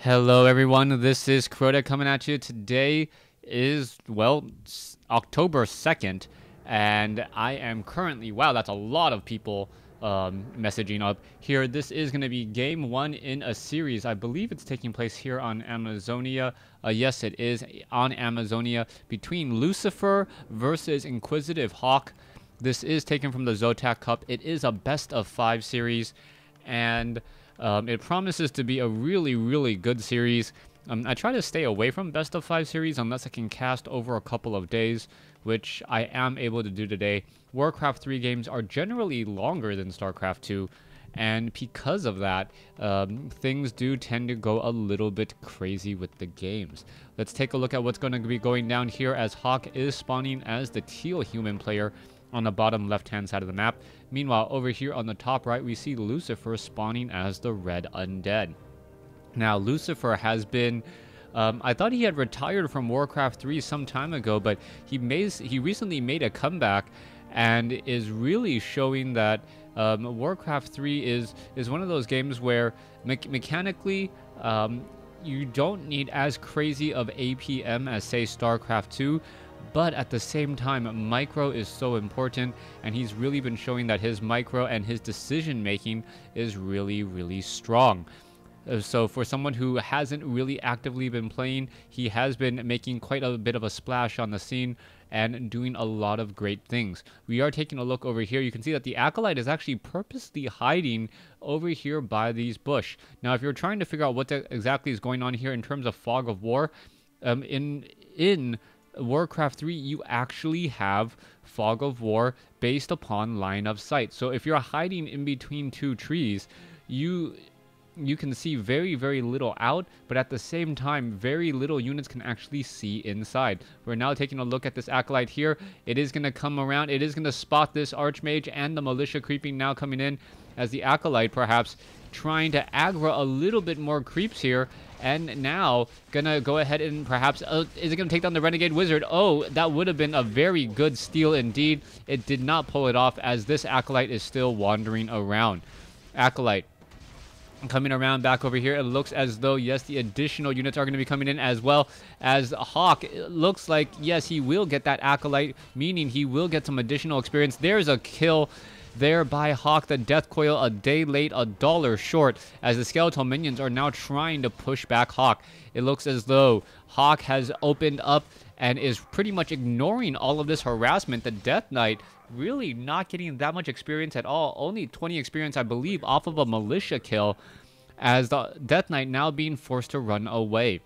Hello everyone, this is Crota coming at you. Today is, well, October 2nd, and I am currently, wow, that's a lot of people messaging up here. This is going to be game one in a series. I believe it's taking place here on Amazonia. Yes, it is on Amazonia, between Lucifer versus Inquisitive Hawk. This is taken from the Zotac Cup. It is a best of 5 series, and it promises to be a really good series. I try to stay away from best of 5 series unless I can cast over a couple of days, which I am able to do today. WarCraft 3 games are generally longer than StarCraft 2, and because of that, things do tend to go a little bit crazy with the games. Let's take a look at what's going to be going down here, as Hawk is spawning as the teal human player on the bottom left-hand side of the map. Meanwhile, over here on the top right, we see Lucifer spawning as the red undead. Now, Lucifer has been... I thought he had retired from WarCraft 3 some time ago, but he recently made a comeback and is really showing that WarCraft 3 is one of those games where mechanically you don't need as crazy of APM as, say, StarCraft 2, but at the same time, micro is so important, and he's really been showing that his micro and his decision making is really strong. So for someone who hasn't really actively been playing, he has been making quite a bit of a splash on the scene and doing a lot of great things. We are taking a look over here. You can see that the Acolyte is actually purposely hiding over here by these bush. Now, if you're trying to figure out what exactly is going on here in terms of fog of war, in WarCraft 3, you actually have fog of war based upon line of sight. So if you're hiding in between two trees, you can see very little out, but at the same time, very little units can actually see inside. We're now taking a look at this Acolyte here. It is going to come around. It is going to spot this Archmage and the Militia creeping now coming in, as the Acolyte perhaps trying to aggro a little bit more creeps here, and now gonna go ahead and perhaps is it gonna take down the Renegade Wizard? Oh, that would have been a very good steal indeed. It did not pull it off, as this Acolyte is still wandering around. Acolyte coming around back over here. It looks as though, yes, the additional units are going to be coming in, as well as Hawk. It looks like, yes, he will get that Acolyte, meaning he will get some additional experience. There's a kill there by Hawk. The Death Coil a day late, $1 short, as the skeletal minions are now trying to push back Hawk. It looks as though Hawk has opened up and is pretty much ignoring all of this harassment. The Death Knight really not getting that much experience at all. Only 20 experience, I believe, off of a Militia kill, as the Death Knight now being forced to run away.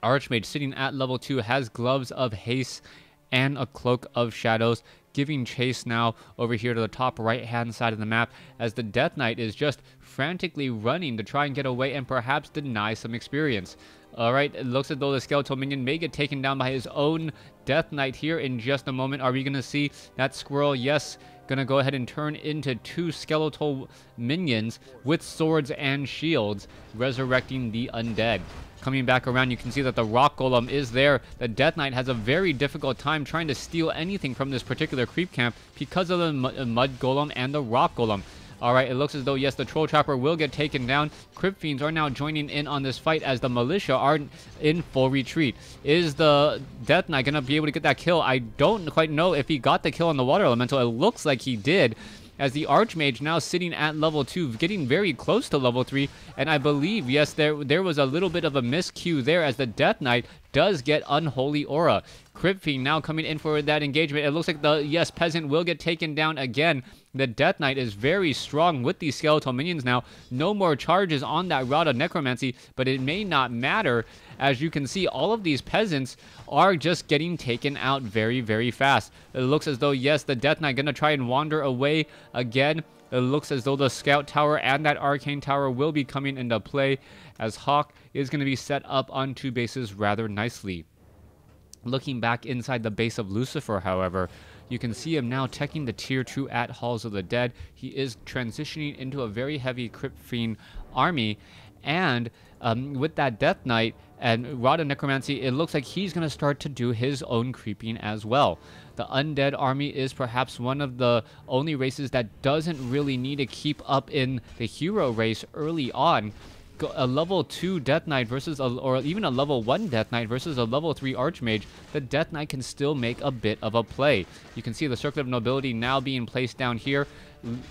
Archmage sitting at level 2 has Gloves of Haste and a Cloak of Shadows, giving chase now over here to the top right-hand side of the map, as the Death Knight is just frantically running to try and get away and perhaps deny some experience. Alright, it looks as though the skeletal minion may get taken down by his own Death Knight here in just a moment. Are we going to see that squirrel? Yes, going to go ahead and turn into 2 skeletal minions with swords and shields, resurrecting the undead. Coming back around, you can see that the Rock Golem is there. The Death Knight has a very difficult time trying to steal anything from this particular creep camp because of the Mud Golem and the Rock Golem. Alright, it looks as though, yes, the Troll Trapper will get taken down. Crypt Fiends are now joining in on this fight, as the Militia are in full retreat. Is the Death Knight going to be able to get that kill? I don't quite know if he got the kill on the Water Elemental. It looks like he did, as the Archmage now sitting at level 2, getting very close to level 3, and I believe, yes, there was a little bit of a miscue there, as the Death Knight does get Unholy Aura. Crypt Fiend now coming in for that engagement. It looks like the, yes, Peasant will get taken down again. The Death Knight is very strong with these skeletal minions now. No more charges on that Rod of Necromancy, but it may not matter. As you can see, all of these peasants are just getting taken out very fast. It looks as though, yes, the Death Knight gonna try and wander away again. It looks as though the Scout Tower and that Arcane Tower will be coming into play, as Hawk is going to be set up on 2 bases rather nicely. Looking back inside the base of Lucifer, however, you can see him now teching the tier 2 at Halls of the Dead. He is transitioning into a very heavy Crypt Fiend army, and with that Death Knight and Rod of Necromancy, it looks like he's going to start to do his own creeping as well. The Undead army is perhaps one of the only races that doesn't really need to keep up in the hero race early on, a level 2 Death Knight versus or even a level 1 Death Knight versus a level 3 Archmage, the Death Knight can still make a bit of a play. You can see the Circlet of Nobility now being placed down here.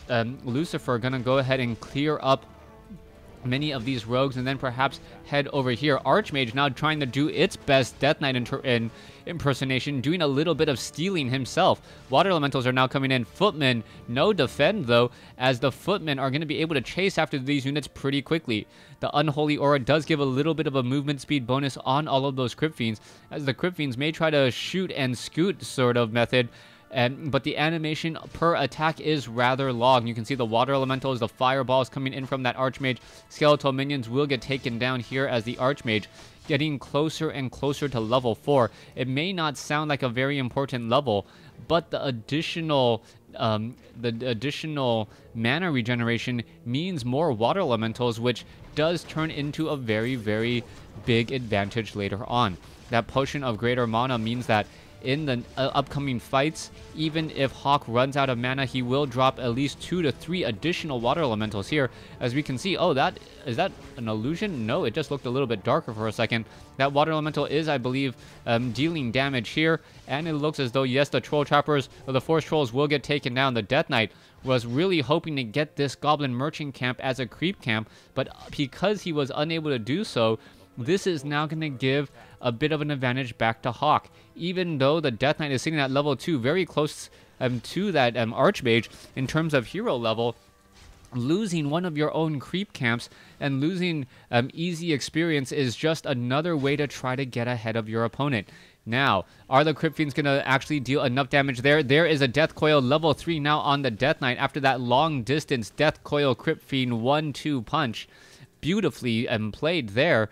Lucifer gonna go ahead and clear up many of these rogues and then perhaps head over here. Archmage now trying to do its best Death Knight in impersonation, doing a little bit of stealing himself. Water Elementals are now coming in. Footmen, no defend though, as the Footmen are going to be able to chase after these units pretty quickly. The Unholy Aura does give a little bit of a movement speed bonus on all of those Crypt Fiends, as the Crypt Fiends may try to shoot and scoot sort of method. But the animation per attack is rather long. You can see the Water Elementals, the Fireballs coming in from that Archmage. Skeletal minions will get taken down here as the Archmage getting closer and closer to level 4. It may not sound like a very important level, but the additional mana regeneration means more Water Elementals, which does turn into a very, very big advantage later on. That Potion of Greater Mana means that in the upcoming fights, even if Hawk runs out of mana, he will drop at least 2 to 3 additional Water Elementals here. As we can see, oh, is that an illusion? No, it just looked a little bit darker for a second. That Water Elemental is, I believe, dealing damage here, and it looks as though, yes, the Troll Trappers, or the Force Trolls, will get taken down. The Death Knight was really hoping to get this Goblin Merchant camp as a creep camp, but because he was unable to do so, this is now going to give a bit of an advantage back to Hawk. Even though the Death Knight is sitting at level 2, very close to that Archmage in terms of hero level, losing one of your own creep camps and losing easy experience is just another way to try to get ahead of your opponent. Now, are the Crypt Fiends going to actually deal enough damage there? There is a Death Coil level 3 now on the Death Knight after that long distance Death Coil Crypt Fiend 1-2 punch. Beautifully played there,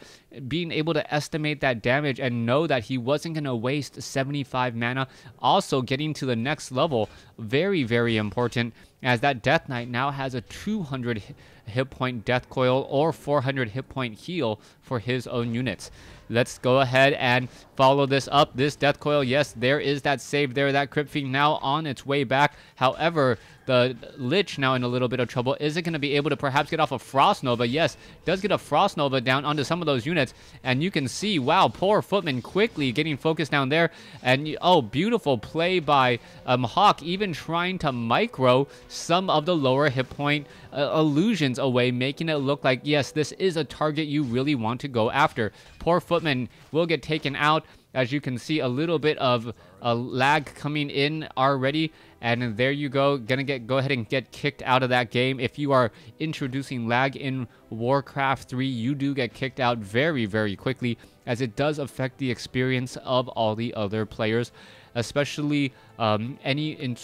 being able to estimate that damage and know that he wasn't going to waste 75 mana. Also getting to the next level, very, very important, as that Death Knight now has a 200 hit point Death Coil or 400 hit point heal for his own units. Let's go ahead and follow this up. This Death Coil, yes, there is that save there. That Crypt Fiend now on its way back. However, the Lich now in a little bit of trouble. Is it going to be able to perhaps get off a Frost Nova? Yes, does get a Frost Nova down onto some of those units. And you can see, wow, poor Footman quickly getting focused down there. And, oh, beautiful play by Hawk, even trying to micro some of the lower hit point illusions away, making it look like, yes, this is a target you really want to go after. Poor Footman will get taken out. As you can see, a little bit of a lag coming in already, and there you go. Go ahead and get kicked out of that game. If you are introducing lag in WarCraft 3, you do get kicked out very, very quickly, as it does affect the experience of all the other players, especially any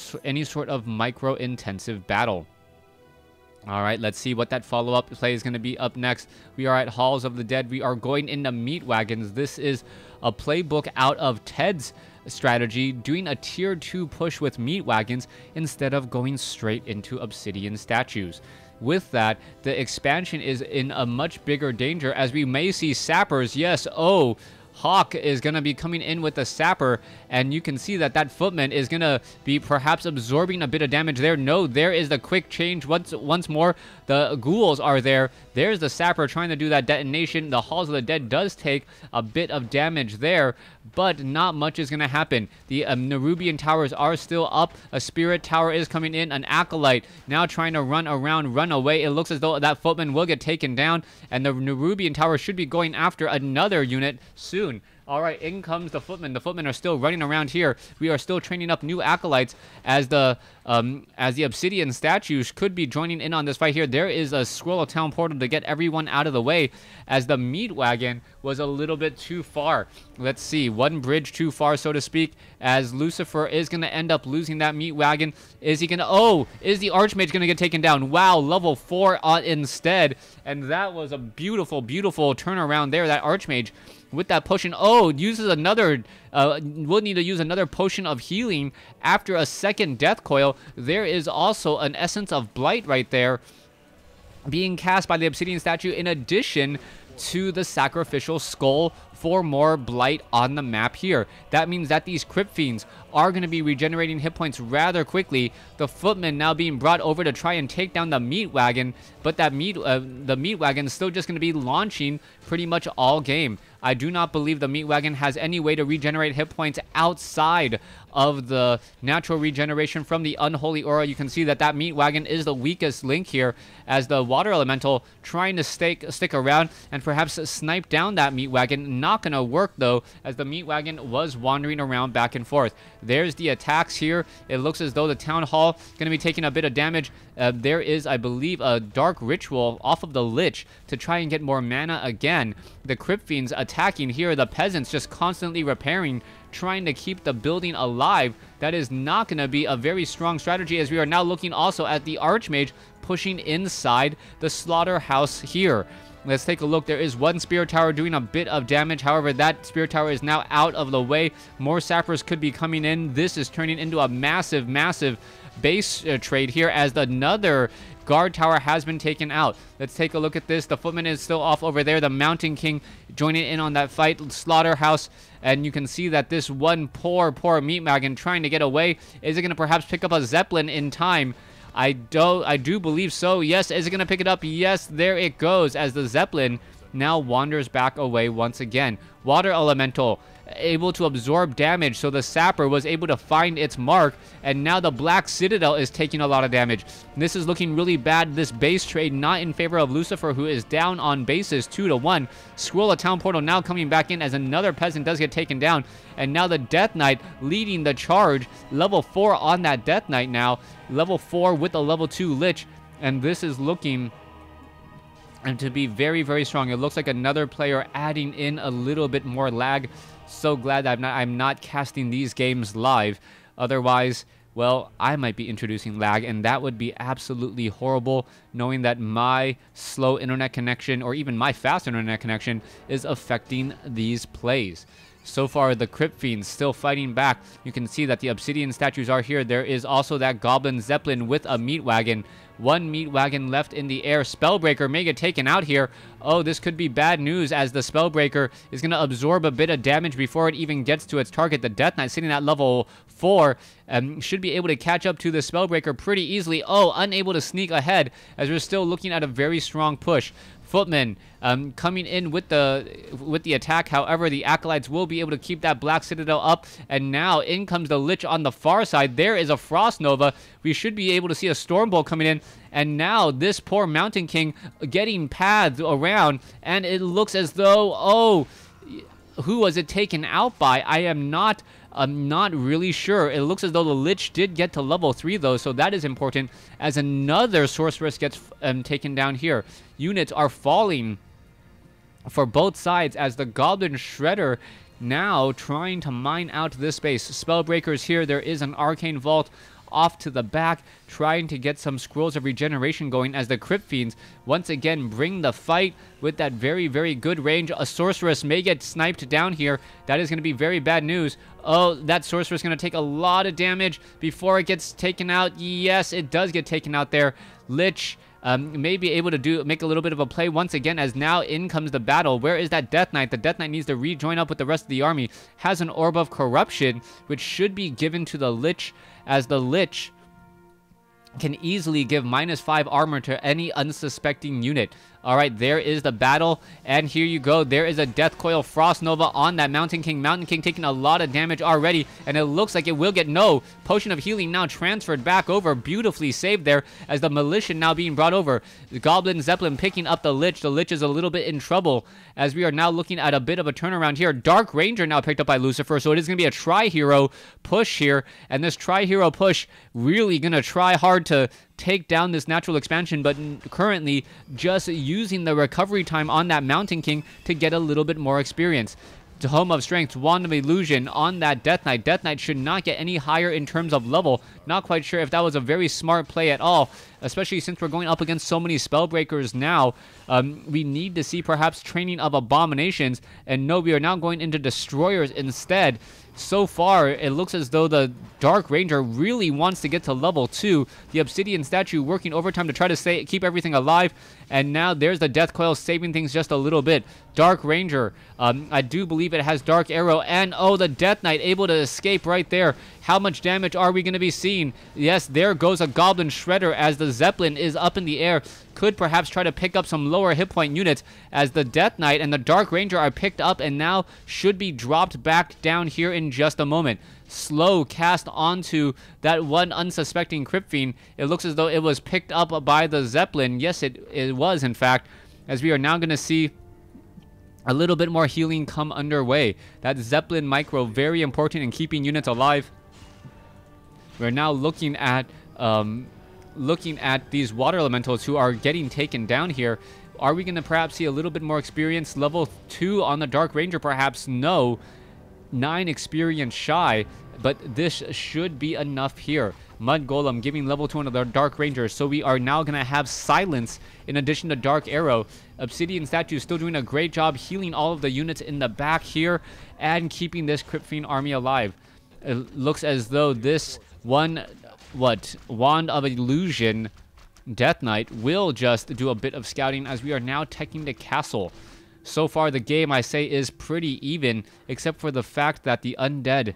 sort of micro-intensive battle. All right, let's see what that follow-up play is going to be up next. We are at Halls of the Dead. We are going into Meat Wagons. This is a playbook out of Ted's strategy, doing a tier 2 push with Meat Wagons instead of going straight into Obsidian statues. With that, the expansion is in a much bigger danger, as we may see Sappers. Yes, oh, Hawk is going to be coming in with the Sapper, and you can see that that Footman is going to be perhaps absorbing a bit of damage there. No, there is the quick change. Once more, the Ghouls are there. There's the Sapper trying to do that detonation. The Halls of the Dead does take a bit of damage there, but not much is going to happen. The Nerubian towers are still up. A Spirit tower is coming in. An Acolyte now trying to run around, run away. It looks as though that Footman will get taken down, and the Nerubian tower should be going after another unit soon. All right, in comes the Footmen. The Footmen are still running around here. We are still training up new Acolytes, as the Obsidian statues could be joining in on this fight here. There is a Scroll of Town portal to get everyone out of the way, as the Meat Wagon was a little bit too far. Let's see, one bridge too far, so to speak, as Lucifer is going to end up losing that Meat Wagon. Is he going to... Oh, is the Archmage going to get taken down? Wow, level 4 instead. And that was a beautiful, beautiful turnaround there. That Archmage with that potion, oh, uses another, will need to use another potion of healing after a second Death Coil. There is also an Essence of Blight right there being cast by the Obsidian statue, in addition to the Sacrificial Skull for more blight on the map here. That means that these Crypt Fiends are going to be regenerating hit points rather quickly. The Footman now being brought over to try and take down the Meat Wagon, but that the Meat Wagon is still just going to be launching pretty much all game. I do not believe the Meat Wagon has any way to regenerate hit points outside of the natural regeneration from the Unholy Aura. You can see that that Meat Wagon is the weakest link here, as the Water Elemental trying to stick around and perhaps snipe down that Meat Wagon. Not going to work, though, as the Meat Wagon was wandering around back and forth. There's the attacks here. It looks as though the Town Hall is going to be taking a bit of damage. There is, I believe, a Dark Ritual off of the Lich to try and get more mana again. The Crypt Fiends attacking here. The Peasants just constantly repairing, trying to keep the building alive. That is not going to be a very strong strategy, as we are now looking also at the Archmage pushing inside the Slaughterhouse here. Let's take a look. There is one Spirit Tower doing a bit of damage. However, that Spirit Tower is now out of the way. More Sappers could be coming in. This is turning into a massive, massive base trade here, as another Guard Tower has been taken out. Let's take a look at this. The Footman is still off over there. The Mountain King joining in on that fight. Slaughterhouse. And you can see that this one poor Meat Wagon trying to get away. Is it going to perhaps pick up a Zeppelin in time? I do believe so. Yes. Is it going to pick it up? Yes. There it goes, as the Zeppelin now wanders back away once again. Water Elemental able to absorb damage, so the Sapper was able to find its mark, and now the Black Citadel is taking a lot of damage. This is looking really bad. This base trade not in favor of Lucifer, who is down on bases 2-1. Scroll of Town Portal now coming back in, as another Peasant does get taken down, and now the Death Knight leading the charge. Level 4 on that Death Knight now. Level 4 with a level 2 Lich, and this is looking and to be very, very strong. It looks like another player adding in a little bit more lag. So glad that I'm not casting these games live. Otherwise, well, I might be introducing lag, and that would be absolutely horrible, knowing that my slow internet connection, or even my fast internet connection, is affecting these plays. So far, the Crypt Fiends still fighting back. You can see that the Obsidian statues are here. There is also that Goblin Zeppelin with a Meat Wagon. One Meat Wagon left in the air. Spellbreaker may get taken out here. Oh, this could be bad news, as the Spellbreaker is going to absorb a bit of damage before it even gets to its target. The Death Knight sitting at level 4 should be able to catch up to the Spellbreaker pretty easily. Oh, unable to sneak ahead, as we're still looking at a very strong push. Footman coming in with the attack. However, the Acolytes will be able to keep that Black Citadel up, and now in comes the Lich on the far side. There is a Frost Nova. We should be able to see a Stormbolt coming in, and now this poor Mountain King getting paths around, and it looks as though, oh, who was it taken out by? I'm not really sure. It looks as though the Lich did get to level 3, though, so that is important, as another Sorceress gets taken down here. Units are falling for both sides, as the Goblin Shredder now trying to mine out this space. Spellbreakers here. There is an Arcane Vault off to the back, trying to get some Scrolls of Regeneration going, as the Crypt Fiends once again bring the fight with that very, very good range. A Sorceress may get sniped down here. That is going to be very bad news. Oh, that Sorceress is going to take a lot of damage before it gets taken out. Yes, it does get taken out there. Lich may be able to make a little bit of a play once again, as now in comes the battle. Where is that Death Knight? The Death Knight needs to rejoin up with the rest of the army. Has an Orb of Corruption, which should be given to the Lich, as the Lich can easily give -5 armor to any unsuspecting unit. All right, there is the battle, and here you go. There is a Death Coil Frost Nova on that Mountain King. Mountain King taking a lot of damage already, and it looks like it will get no. Potion of Healing now transferred back over. Beautifully saved there, as the Militia now being brought over. The Goblin Zeppelin picking up the Lich. The Lich is a little bit in trouble, as we are now looking at a bit of a turnaround here. Dark Ranger now picked up by Lucifer, so it is going to be a Tri-Hero push here, and this Tri-Hero push really going to try hard to take down this natural expansion, but currently just using the recovery time on that Mountain King to get a little bit more experience. Home of Strength, Wand of Illusion on that Death Knight. Death Knight should not get any higher in terms of level. Not quite sure if that was a very smart play at all, especially since we're going up against so many Spellbreakers now. We need to see perhaps training of Abominations, and no, we are now going into Destroyers instead. So far, it looks as though the Dark Ranger really wants to get to level 2. The Obsidian Statue working overtime to try to keep everything alive. And now there's the Death Coil saving things just a little bit. Dark Ranger, I do believe it has Dark Arrow. And, oh, the Death Knight able to escape right there. How much damage are we going to be seeing? Yes, there goes a Goblin Shredder as the Zeppelin is up in the air. Could perhaps try to pick up some lower hit point units as the Death Knight and the Dark Ranger are picked up and now should be dropped back down here in just a moment. Slow cast onto that one unsuspecting Crypt Fiend. It looks as though it was picked up by the Zeppelin. Yes, it was, in fact, as we are now going to see a little bit more healing come underway. That Zeppelin micro, very important in keeping units alive. We're now looking at these water elementals who are getting taken down here. Are we going to perhaps see a little bit more experience? Level 2 on the Dark Ranger, perhaps? No. 9 experience shy, but this should be enough here. Mud Golem giving level 2 on the Dark Ranger, so we are now going to have Silence in addition to Dark Arrow. Obsidian Statue still doing a great job healing all of the units in the back here and keeping this Crypt Fiend army alive. It looks as though this one, Wand of Illusion Death Knight will just do a bit of scouting as we are now taking the castle. So far, the game, I say, is pretty even, except for the fact that the Undead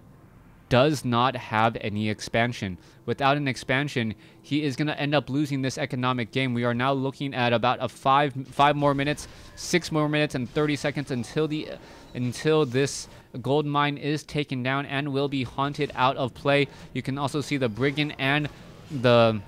does not have any expansion. Without an expansion, he is going to end up losing this economic game. We are now looking at about a 5 more minutes, 6 more minutes, and 30 seconds until this gold mine is taken down and will be haunted out of play. You can also see the Brigand and the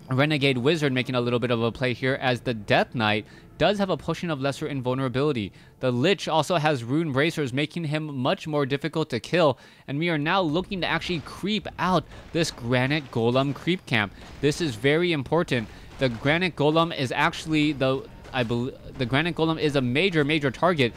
Renegade Wizard making a little bit of a play here, as the Death Knight does have a potion of lesser invulnerability. The Lich also has rune bracers, making him much more difficult to kill, and we are now looking to actually creep out this Granite Golem creep camp. This is very important. The Granite Golem is actually the Granite Golem is a major target.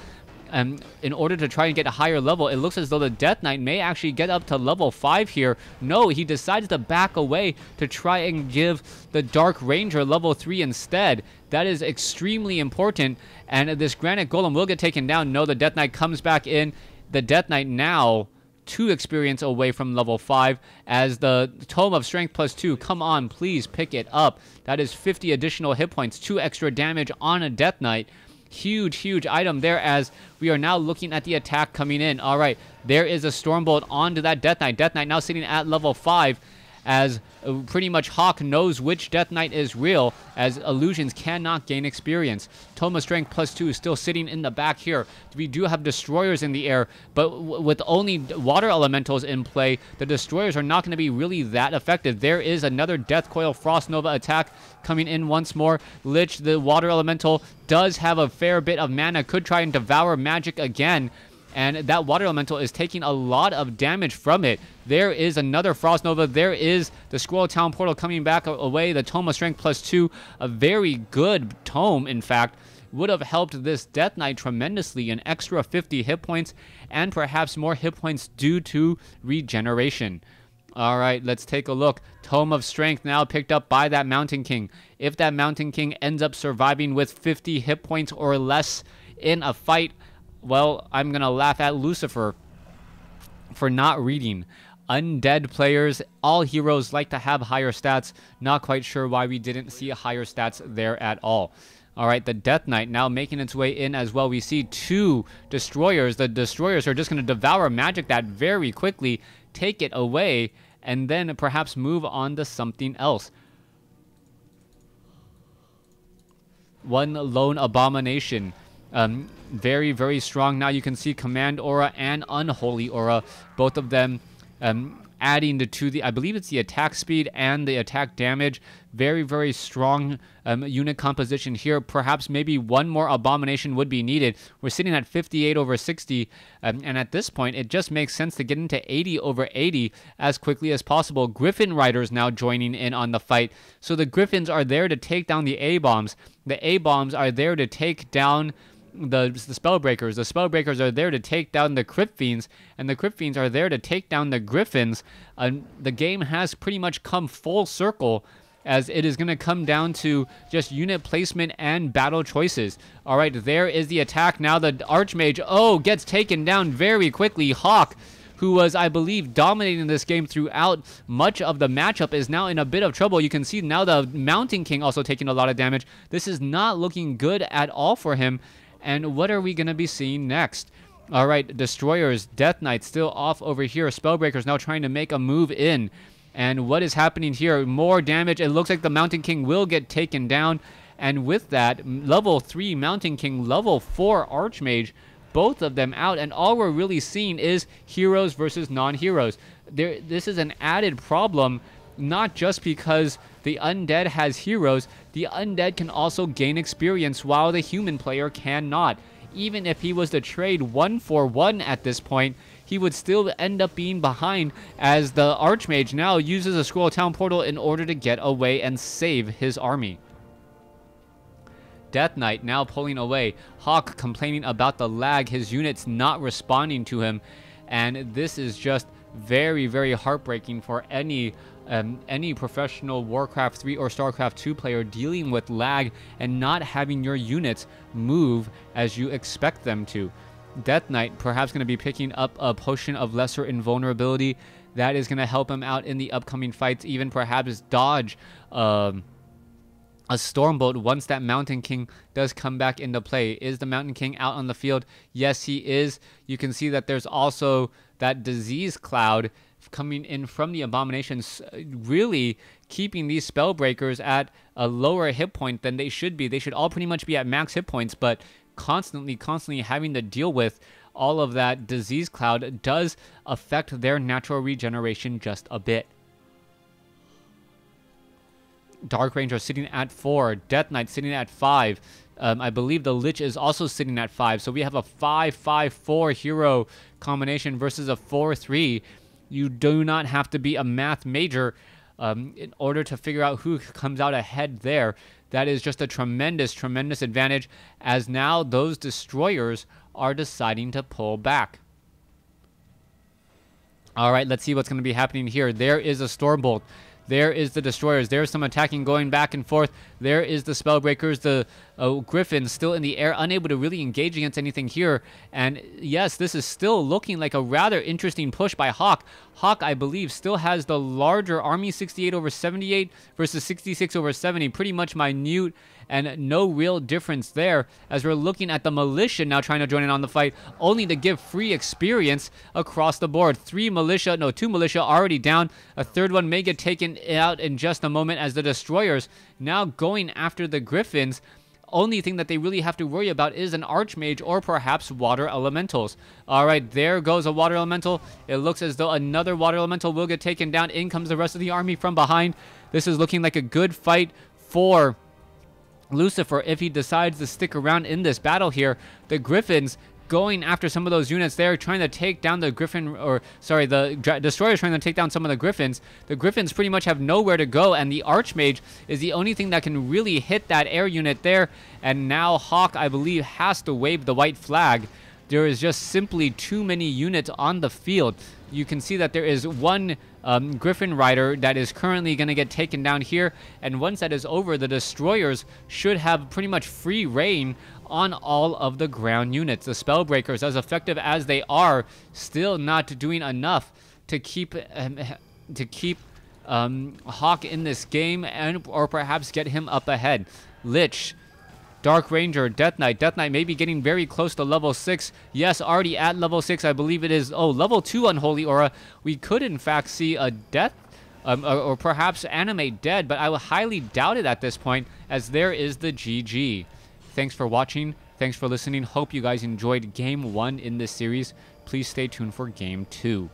In order to try and get a higher level, it looks as though the Death Knight may actually get up to level 5 here. No, he decides to back away to try and give the Dark Ranger level 3 instead. That is extremely important, and this Granite Golem will get taken down. No, the Death Knight comes back in. The Death Knight now 2 experience away from level 5 as the Tome of Strength plus 2. Come on, please pick it up. That is 50 additional hit points, 2 extra damage on a Death Knight. Huge item there as we are now looking at the attack coming in. All right, there is a Stormbolt onto that Death Knight. Death Knight now sitting at level 5 as pretty much Hawk knows which Death Knight is real, as illusions cannot gain experience. Tome of Strength plus 2 is still sitting in the back here. We do have destroyers in the air, but with only water elementals in play, the destroyers are not going to be really that effective. There is another Death Coil Frost Nova attack coming in once more. Lich, the water elemental, does have a fair bit of mana, could try and devour magic again, and that water elemental is taking a lot of damage from it. There is another Frost Nova. There is the Squirrel Town Portal coming back away. The Tome of Strength plus 2, a very good tome, in fact, would have helped this Death Knight tremendously. An extra 50 hit points and perhaps more hit points due to regeneration. All right, let's take a look. Tome of Strength now picked up by that Mountain King. If that Mountain King ends up surviving with 50 hit points or less in a fight, well, I'm going to laugh at Lucifer for not reading. Undead players, all heroes like to have higher stats. Not quite sure why we didn't see higher stats there at all. All right, the Death Knight now making its way in as well. We see 2 destroyers. The destroyers are just going to devour magic that very quickly, take it away, and then perhaps move on to something else. One lone abomination. Very strong. Now you can see Command Aura and Unholy Aura, both of them adding to the, I believe it's the attack speed and the attack damage. Very strong unit composition here. Perhaps maybe one more Abomination would be needed. We're sitting at 58 over 60, and at this point it just makes sense to get into 80 over 80 as quickly as possible. Griffin Riders now joining in on the fight. So the Griffins are there to take down the A-bombs. The A-bombs are there to take down the Spellbreakers. The Spellbreakers are there to take down the Crypt Fiends, and the Crypt Fiends are there to take down the Griffins. The game has pretty much come full circle, as it is going to come down to just unit placement and battle choices. All right, there is the attack now. The Archmage, gets taken down very quickly. Hawk who was, I believe, dominating this game throughout much of the matchup, is now in a bit of trouble. You can see now the Mountain King also taking a lot of damage. This is not looking good at all for him. And what are we going to be seeing next? All right, Destroyers, Death Knight still off over here. Spellbreaker's now trying to make a move in. And what is happening here? More damage. It looks like the Mountain King will get taken down. And with that, level 3 Mountain King, level 4 Archmage, both of them out. And all we're really seeing is heroes versus non-heroes. This is an added problem, not just because the Undead has heroes. The Undead can also gain experience while the human player cannot. Even if he was to trade 1-for-1 at this point, he would still end up being behind, as the Archmage now uses a Scroll Town portal in order to get away and save his army. Death Knight now pulling away. Hawk complaining about the lag, his units not responding to him, and this is just very, very heartbreaking for any professional Warcraft 3 or StarCraft 2 player dealing with lag and not having your units move as you expect them to. Death Knight perhaps going to be picking up a potion of lesser invulnerability. That is going to help him out in the upcoming fights, even perhaps dodge a Stormbolt once that Mountain King does come back into play. Is the Mountain King out on the field? Yes, he is. You can see that there's also that disease cloud coming in from the abominations, really keeping these Spellbreakers at a lower hit point than they should be. They should all pretty much be at max hit points, but constantly having to deal with all of that disease cloud does affect their natural regeneration just a bit. Dark Ranger sitting at 4. Death Knight sitting at 5. I believe the Lich is also sitting at 5. So we have a 5-5-4 hero combination versus a 4-3. You do not have to be a math major in order to figure out who comes out ahead there. That is just a tremendous, tremendous advantage, as now those Destroyers are deciding to pull back. All right, let's see what's going to be happening here. There is a Stormbolt. There is the Destroyers. There's some attacking going back and forth. There is the Spellbreakers, the Griffins still in the air, unable to really engage against anything here. And yes, this is still looking like a rather interesting push by Hawk. Hawk, I believe, still has the larger army, 68 over 78 versus 66 over 70. Pretty much minute and no real difference there, as we're looking at the Militia now trying to join in on the fight, only to give free experience across the board. Two Militia already down. A third one may get taken out in just a moment, as the Destroyers now going after the Griffins. Only thing that they really have to worry about is an Archmage or perhaps Water Elementals. All right, there goes a Water Elemental. It looks as though another Water Elemental will get taken down. In comes the rest of the army from behind. This is looking like a good fight for Lucifer if he decides to stick around in this battle here. The Griffins going after some of those units there, trying to take down the the Destroyers trying to take down some of the Griffins. The Griffins pretty much have nowhere to go, and the Archmage is the only thing that can really hit that air unit there. And now Hawk, I believe, has to wave the white flag. There is just simply too many units on the field. You can see that there is one Griffin Rider that is currently going to get taken down here, and once that is over, the Destroyers should have pretty much free reign on all of the ground units. The Spellbreakers, as effective as they are, still not doing enough to keep Hawk in this game, or perhaps get him up ahead. Lich, Dark Ranger, Death Knight. Death Knight may be getting very close to level 6. Yes, already at level 6. I believe it is, level 2 Unholy Aura. We could, in fact, see a death, or perhaps animate dead, but I will highly doubt it at this point, as there is the GG. Thanks for watching. Thanks for listening. Hope you guys enjoyed Game 1 in this series. Please stay tuned for Game 2.